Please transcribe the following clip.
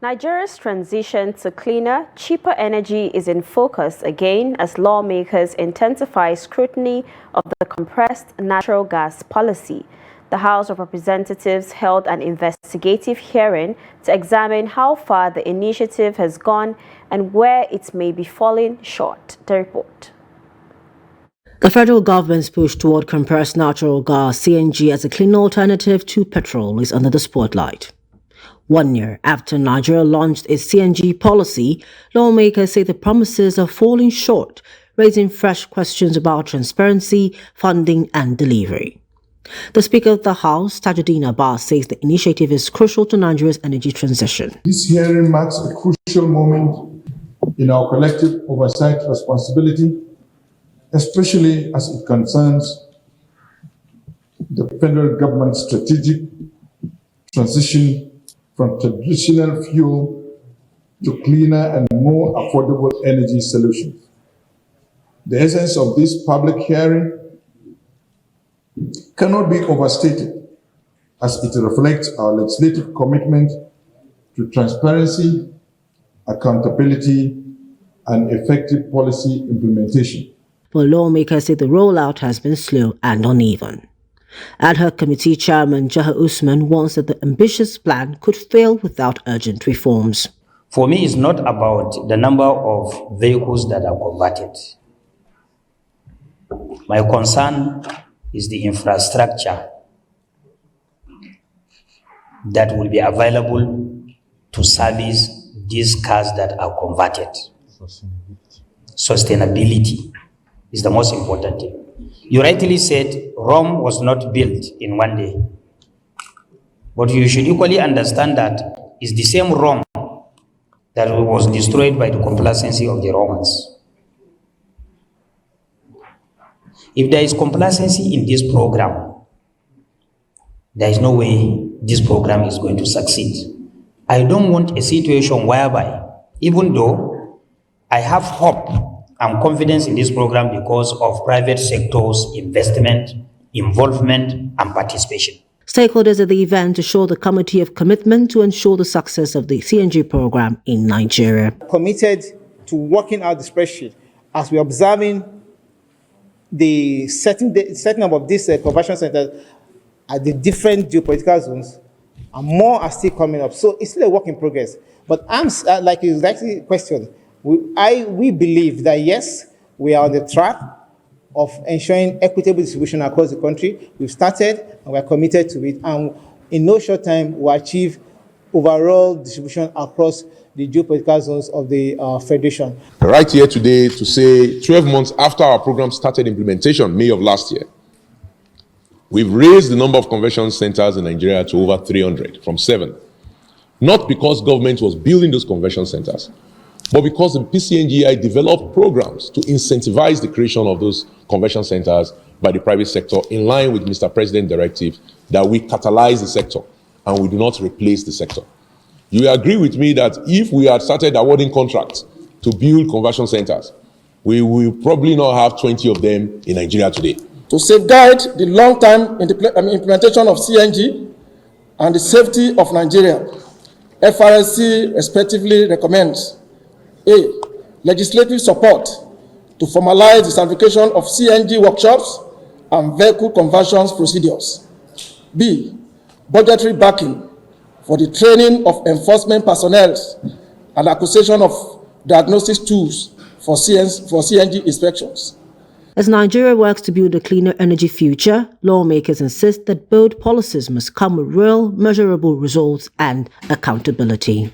Nigeria's transition to cleaner, cheaper energy is in focus again as lawmakers intensify scrutiny of the compressed natural gas policy. The House of Representatives held an investigative hearing to examine how far the initiative has gone and where it may be falling short. The report. The federal government's push toward compressed natural gas (CNG) as a clean alternative to petrol is under the spotlight. 1 year after Nigeria launched its CNG policy, lawmakers say the promises are falling short, raising fresh questions about transparency, funding and delivery. The Speaker of the House, Tajuddin Abbas, says the initiative is crucial to Nigeria's energy transition. This hearing marks a crucial moment in our collective oversight responsibility, especially as it concerns the federal government's strategic transition from traditional fuel to cleaner and more affordable energy solutions. The essence of this public hearing cannot be overstated, as it reflects our legislative commitment to transparency, accountability, and effective policy implementation. But lawmakers say the rollout has been slow and uneven. Ad hoc committee chairman Jaha Usman warns that the ambitious plan could fail without urgent reforms. For me, it's not about the number of vehicles that are converted. My concern is the infrastructure that will be available to service these cars that are converted. Sustainability is the most important thing. You rightly said Rome was not built in one day. But you should equally understand that it's the same Rome that was destroyed by the complacency of the Romans. If there is complacency in this program, there is no way this program is going to succeed. I don't want a situation whereby, even though I have hope and confidence in this program because of private sector's investment, involvement, and participation. Stakeholders at the event assured the committee of commitment to ensure the success of the CNG program in Nigeria. Committed to working out the spreadsheet as we're observing the setting up of these conversion centers at the different geopolitical zones, and more are still coming up. So it's still a work in progress. But I'm like you exactly questioned. We believe that yes, we are on the track of ensuring equitable distribution across the country. We've started and we're committed to it. And in no short time, we'll achieve overall distribution across the geopolitical zones of the Federation. Right here today to say 12 months after our program started implementation, May of last year, we've raised the number of conversion centers in Nigeria to over 300 from 7. Not because government was building those conversion centers, but because the PCNGI developed programs to incentivize the creation of those conversion centers by the private sector in line with Mr. President's directive that we catalyze the sector and we do not replace the sector. You agree with me that if we had started awarding contracts to build conversion centers, we will probably not have 20 of them in Nigeria today. To safeguard the long-term implementation of CNG and the safety of Nigeria, FRSC respectively recommends A. Legislative support to formalize the certification of CNG workshops and vehicle conversions procedures. B. Budgetary backing for the training of enforcement personnel and acquisition of diagnostic tools for CNG inspections. As Nigeria works to build a cleaner energy future, lawmakers insist that bold policies must come with real, measurable results and accountability.